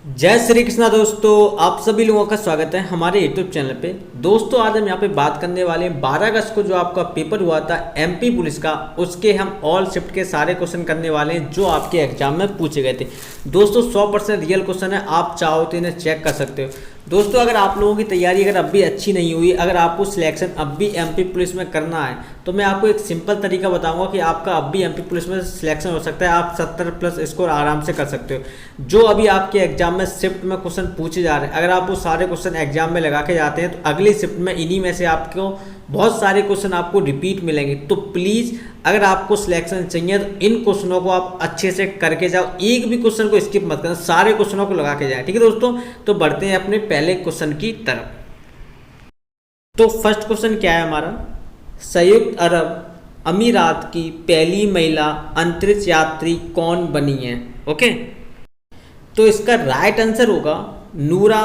जय श्री कृष्णा दोस्तों, आप सभी लोगों का स्वागत है हमारे YouTube चैनल पे। दोस्तों आज हम यहाँ पे बात करने वाले हैं 12 अगस्त को जो आपका पेपर हुआ था MP पुलिस का, उसके हम ऑल शिफ्ट के सारे क्वेश्चन करने वाले हैं जो आपके एग्जाम में पूछे गए थे। दोस्तों 100% रियल क्वेश्चन है, आप चाहो तो इन्हें चेक कर सकते हो। दोस्तों अगर आप लोगों की तैयारी अगर अब भी अच्छी नहीं हुई, अगर आपको सिलेक्शन अब भी MP पुलिस में करना है तो मैं आपको एक सिंपल तरीका बताऊंगा कि आपका अब भी MP पुलिस में सिलेक्शन हो सकता है। आप 70+ स्कोर आराम से कर सकते हो। जो अभी आपके एग्जाम में शिफ्ट में क्वेश्चन पूछे जा रहे हैं, अगर आप वो सारे क्वेश्चन एग्जाम में लगा के जाते हैं तो अगली शिफ्ट में इन्हीं में से आपको बहुत सारे क्वेश्चन आपको रिपीट मिलेंगे। तो प्लीज़ अगर आपको सिलेक्शन चाहिए तो इन क्वेश्चनों को आप अच्छे से करके जाओ, एक भी क्वेश्चन को स्किप मत करना, सारे क्वेश्चनों को लगा के जाए। ठीक है दोस्तों, तो बढ़ते हैं अपने पहले क्वेश्चन की तरफ। तो फर्स्ट क्वेश्चन क्या है हमारा, संयुक्त अरब अमीरात की पहली महिला अंतरिक्ष यात्री कौन बनी है? ओके, तो इसका राइट आंसर होगा नूरा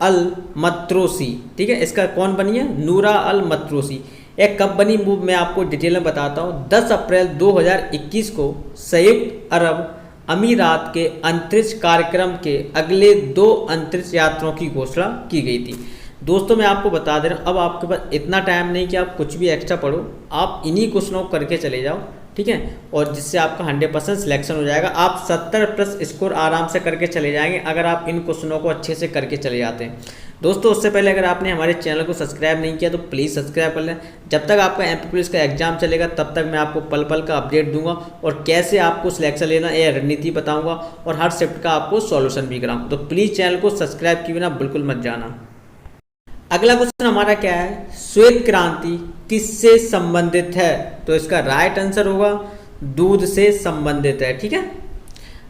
अल मतरोसी। ठीक है, इसका कौन बनी है? नूरा अल मतरोसी। यह कब बनी वो मैं आपको डिटेल में बताता हूँ। 10 अप्रैल 2021 को संयुक्त अरब अमीरात के अंतरिक्ष कार्यक्रम के अगले 2 अंतरिक्ष यात्रियों की घोषणा की गई थी। दोस्तों मैं आपको बता दे रहा हूँ, अब आपके पास इतना टाइम नहीं कि आप कुछ भी एक्स्ट्रा पढ़ो, आप इन्हीं क्वेश्चनों को करके चले जाओ। ठीक है, और जिससे आपका 100% सिलेक्शन हो जाएगा। आप 70+ स्कोर आराम से करके चले जाएंगे अगर आप इन क्वेश्चनों को अच्छे से करके चले जाते हैं। दोस्तों उससे पहले अगर आपने हमारे चैनल को सब्सक्राइब नहीं किया तो प्लीज़ सब्सक्राइब कर लें। जब तक आपका MP पुलिस का एग्जाम चलेगा तब तक मैं आपको पल पल का अपडेट दूंगा और कैसे आपको सिलेक्शन लेना यह रणनीति बताऊँगा और हर शिफ्ट का आपको सॉल्यूशन भी कराऊँ। तो प्लीज़ चैनल को सब्सक्राइब किए बिना बिल्कुल मत जाना। अगला क्वेश्चन हमारा क्या है, श्वेत क्रांति किससे संबंधित है? तो इसका राइट आंसर होगा दूध से संबंधित है। ठीक है,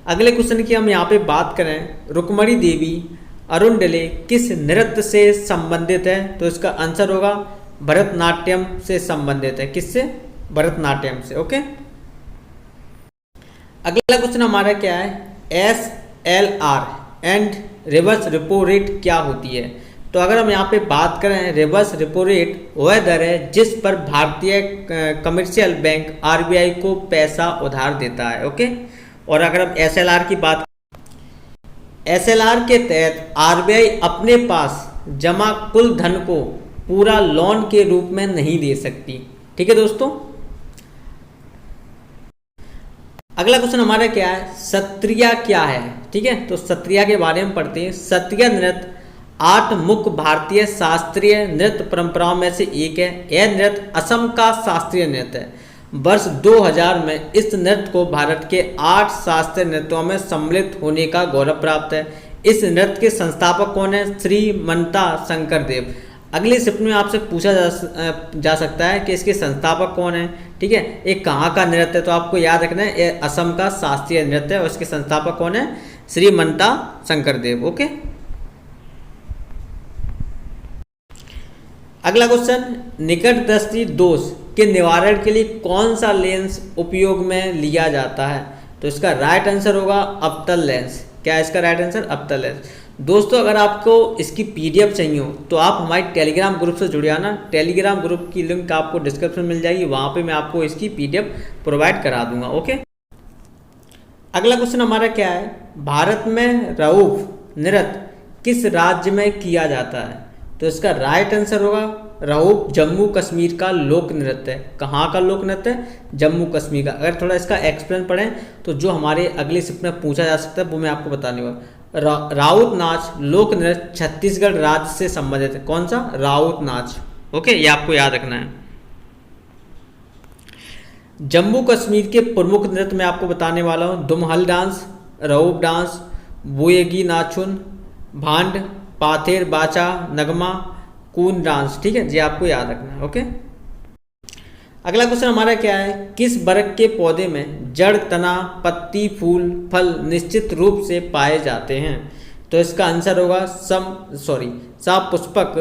अगले क्वेश्चन की हम यहाँ पे बात करें, रुक्मणी देवी अरुणडले किस नृत्य से संबंधित है? तो इसका आंसर होगा भरतनाट्यम से संबंधित है। किससे? भरतनाट्यम से। ओके, अगला क्वेश्चन हमारा क्या है, SLR and reverse repo rate क्या होती है? तो अगर हम यहाँ पे बात करें, रिवर्स रेपो रेट वह दर है जिस पर भारतीय कमर्शियल बैंक RBI को पैसा उधार देता है। ओके, और अगर हम SLR की बात, SLR के तहत RBI अपने पास जमा कुल धन को पूरा लोन के रूप में नहीं दे सकती। ठीक है दोस्तों, अगला क्वेश्चन हमारा क्या है, सत्रिया क्या है? ठीक है, तो सत्रिया के बारे में पढ़ते हैं। सत्रिया नृत्य 8 मुख्य भारतीय शास्त्रीय नृत्य परंपराओं में से एक है। यह नृत्य असम का शास्त्रीय नृत्य है। वर्ष 2000 में इस नृत्य को भारत के 8 शास्त्रीय नृत्यों में सम्मिलित होने का गौरव प्राप्त है। इस नृत्य के संस्थापक कौन है? श्री मनता शंकर देव। अगले शिफ्ट में आपसे पूछा जा सकता है कि इसके संस्थापक कौन है। ठीक है, एक कहाँ का नृत्य है? तो आपको याद रखना है यह असम का शास्त्रीय नृत्य है और इसके संस्थापक कौन है? श्री मनता शंकर देव। ओके, अगला क्वेश्चन, निकट दृष्टि दोष के निवारण के लिए कौन सा लेंस उपयोग में लिया जाता है? तो इसका राइट आंसर होगा अवतल लेंस। क्या है इसका राइट आंसर? अवतल लेंस। दोस्तों अगर आपको इसकी PDF चाहिए हो तो आप हमारे टेलीग्राम ग्रुप से जुड़ जाना। टेलीग्राम ग्रुप की लिंक आपको डिस्क्रिप्शन मिल जाएगी, वहाँ पे मैं आपको इसकी PDF प्रोवाइड करा दूंगा। ओके, अगला क्वेश्चन हमारा क्या है, भारत में रऊफ नृत्य किस राज्य में किया जाता है? तो इसका राइट आंसर होगा रऊफ जम्मू कश्मीर का लोक नृत्य है। कहाँ का लोक नृत्य है? जम्मू कश्मीर का। अगर थोड़ा इसका एक्सप्लेन पढ़ें तो जो हमारे अगले शिफ्ट में पूछा जा सकता है वो मैं आपको बताने वाला। राउत नाच लोक नृत्य छत्तीसगढ़ राज्य से संबंधित है। कौन सा? राउत नाच। ओके, ये आपको याद रखना है। जम्मू कश्मीर के प्रमुख नृत्य मैं आपको बताने वाला हूँ, दुमहल डांस, रऊफ डांस, बोएगी नाचुन, भांड, पाथेर, बाचा, नगमा, कून डांस। ठीक है जी, आपको याद रखना है। ओके, अगला क्वेश्चन हमारा क्या है, किस वर्ग के पौधे में जड़, तना, पत्ती, फूल, फल निश्चित रूप से पाए जाते हैं? तो इसका आंसर होगा सपुष्पक,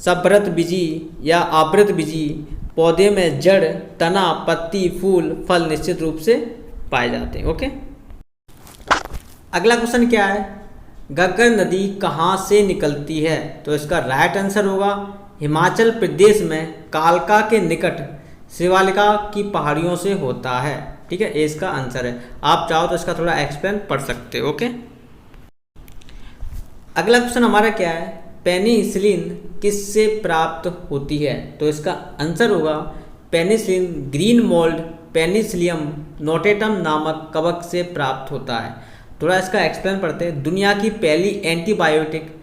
सवृत बीजी या आवृत बीजी पौधे में जड़, तना, पत्ती, फूल, फल निश्चित रूप से पाए जाते हैं। ओके, अगला क्वेश्चन क्या है, घग्गर नदी कहाँ से निकलती है? तो इसका राइट आंसर होगा हिमाचल प्रदेश में कालका के निकट शिवालिका की पहाड़ियों से होता है। ठीक है, ये इसका आंसर है। आप चाहो तो इसका थोड़ा एक्सप्लेन पढ़ सकते हो। ओके, अगला क्वेश्चन हमारा क्या है, पेनिसिलिन किससे प्राप्त होती है? तो इसका आंसर होगा penicillin green mould Penicillium notatum नामक कवक से प्राप्त होता है। थोड़ा इसका एक्सप्लेन पढ़ते हैं। दुनिया की पहली एंटीबायोटिक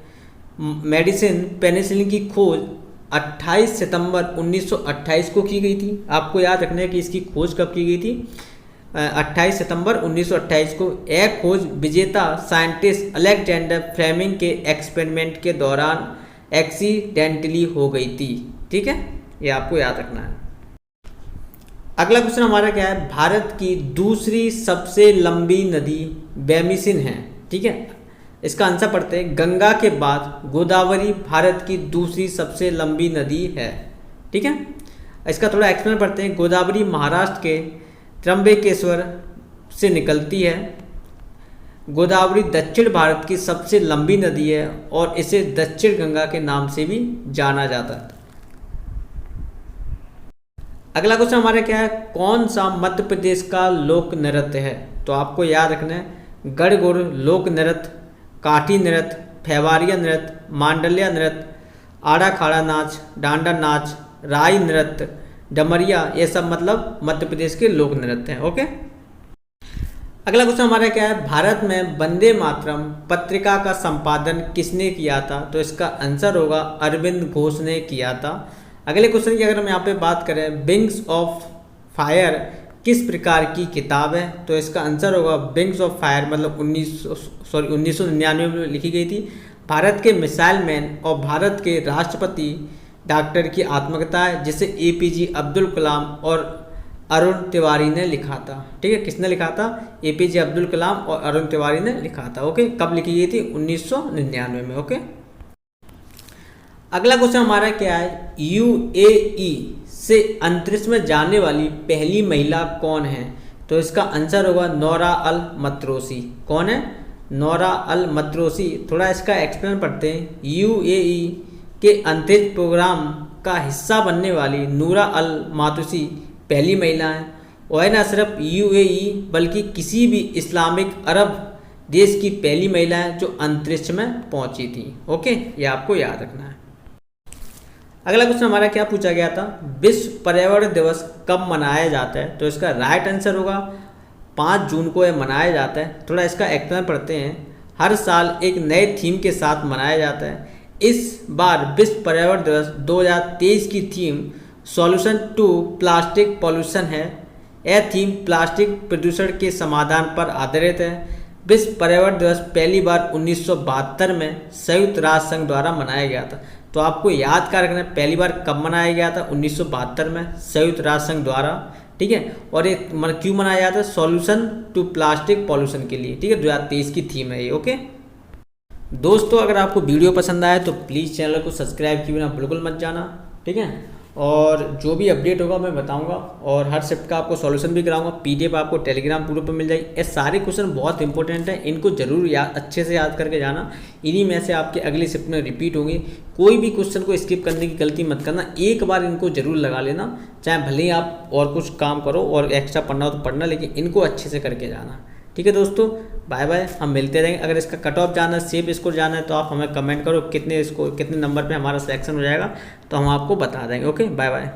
मेडिसिन पेनिसिलिन की खोज 28 सितंबर 1928 को की गई थी। आपको याद रखना है कि इसकी खोज कब की गई थी, 28 सितंबर 1928 को। एक खोज विजेता साइंटिस्ट अलेक्जेंडर फ्लेमिंग के एक्सपेरिमेंट के दौरान एक्सीडेंटली हो गई थी। ठीक है, ये आपको याद रखना है। अगला क्वेश्चन हमारा क्या है, भारत की दूसरी सबसे लंबी नदी बेमिसिन है। ठीक है, इसका आंसर पढ़ते हैं। गंगा के बाद गोदावरी भारत की दूसरी सबसे लंबी नदी है। ठीक है, इसका थोड़ा एक्सप्लेन पढ़ते हैं। गोदावरी महाराष्ट्र के त्र्यंबकेश्वर से निकलती है। गोदावरी दक्षिण भारत की सबसे लंबी नदी है और इसे दक्षिण गंगा के नाम से भी जाना जाता है। अगला क्वेश्चन हमारा क्या है, कौन सा मध्य प्रदेश का लोक नृत्य है? तो आपको याद रखना है गणगौर लोक नृत्य, काठी नृत्य, फेवारिया नृत्य, मांडल्या नृत्य, आड़ा खाड़ा नाच, डांडा नाच, राई नृत्य, डमरिया, ये सब मतलब मध्य प्रदेश के लोक नृत्य हैं। ओके, अगला क्वेश्चन हमारा क्या है, भारत में वंदे मातरम पत्रिका का संपादन किसने किया था? तो इसका आंसर होगा अरविंद घोष ने किया था। अगले क्वेश्चन की अगर हम यहाँ पे बात करें, विंग्स ऑफ फायर किस प्रकार की किताब है? तो इसका आंसर होगा विंग्स ऑफ फायर मतलब 1999 में लिखी गई थी। भारत के मिसाइल मैन और भारत के राष्ट्रपति डॉक्टर की आत्मकथा है, जिसे APJ अब्दुल कलाम और अरुण तिवारी ने लिखा था। ठीक है, किसने लिखा था? APJ अब्दुल कलाम और अरुण तिवारी ने लिखा था। ओके, कब लिखी गई थी? 1999 में। ओके, अगला क्वेश्चन हमारा क्या है, UAE से अंतरिक्ष में जाने वाली पहली महिला कौन है? तो इसका आंसर होगा नोरा अल मतरोसी। कौन है? नोरा अल मतरोसी। थोड़ा इसका एक्सप्लेन पढ़ते हैं। UAE के अंतरिक्ष प्रोग्राम का हिस्सा बनने वाली नूरा अल मातूसी पहली महिला है। वह न सिर्फ UAE बल्कि किसी भी इस्लामिक अरब देश की पहली महिला है जो अंतरिक्ष में पहुंची थी। ओके, ये आपको याद रखना है। अगला क्वेश्चन हमारा क्या पूछा गया था, विश्व पर्यावरण दिवस कब मनाया जाता है? तो इसका राइट आंसर होगा 5 जून को यह मनाया जाता है। थोड़ा इसका एक्सप्लेन पढ़ते हैं। हर साल एक नए थीम के साथ मनाया जाता है। इस बार विश्व पर्यावरण दिवस 2023 की theme solution to plastic pollution है। यह थीम प्लास्टिक प्रदूषण के समाधान पर आधारित है। विश्व पर्यावरण दिवस पहली बार 1972 में संयुक्त राष्ट्र संघ द्वारा मनाया गया था। तो आपको याद कर रखना है पहली बार कब मनाया गया था, 1972 में संयुक्त राष्ट्र संघ द्वारा। ठीक है, और ये क्यों मनाया जाता है? सॉल्यूशन टू प्लास्टिक पॉल्यूशन के लिए। ठीक है, 2023 की थीम है ये। ओके दोस्तों, अगर आपको वीडियो पसंद आए तो प्लीज़ चैनल को सब्सक्राइब किए बिना बिल्कुल मत जाना। ठीक है, और जो भी अपडेट होगा मैं बताऊंगा, और हर शिफ्ट का आपको सॉल्यूशन भी कराऊंगा। PDF आपको टेलीग्राम ग्रुप पर मिल जाएगी। ये सारे क्वेश्चन बहुत इंपॉर्टेंट हैं, इनको जरूर अच्छे से याद करके जाना। इन्हीं में से आपके अगली शिफ्ट में रिपीट होंगे। कोई भी क्वेश्चन को स्किप करने की गलती मत करना, एक बार इनको जरूर लगा लेना। चाहे भले ही आप और कुछ काम करो और एक्स्ट्रा पढ़ना हो तो पढ़ना, लेकिन इनको अच्छे से करके जाना। ठीक है दोस्तों, बाय बाय, हम मिलते रहेंगे। अगर इसका कट ऑफ जाना है, सेफ स्कोर जाना है, तो आप हमें कमेंट करो कितने नंबर पे हमारा सिलेक्शन हो जाएगा, तो हम आपको बता देंगे। Okay, bye bye.